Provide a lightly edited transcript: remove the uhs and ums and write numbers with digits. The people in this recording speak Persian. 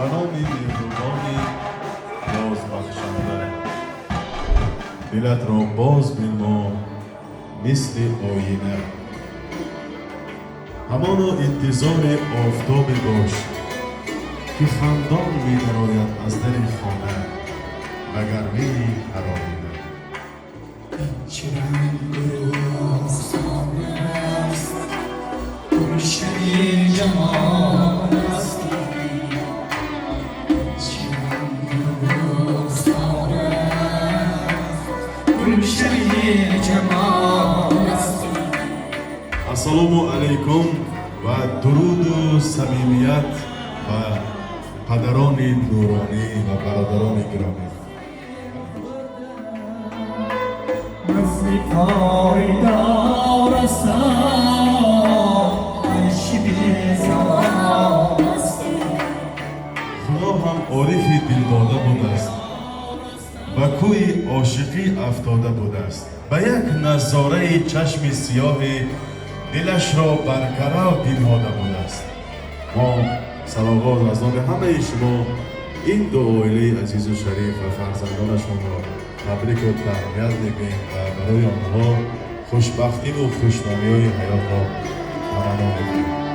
به نام مهربان بازبخشنده دلت را باز بنما مثل آینه همان انتظار آفتاب باش که خندان می درآید از در خانه و گرمی حرارینه چه رنگ و افسانه است گلشن جمال است چه رنگ و افسانه است گلشن جمال است السلام علیکم و درود و صمیمیت و پدران نورانی و برادران گرامی مثل پایدار است عرش بیزار است خدا هم عارف دلداده بوده است و کوی عاشقی افتاده بوده است به یک نظاره چشم سیاه دلش را برقرار نهاده بوده است ما سرآغاز از نام همه شما این دو عائله عزیز و شریف و فرزندانشان را تبریک و تهنیت میگوییم و برای آنها خوشبختی و خوشنامی های حیات را تمنا میکنیم.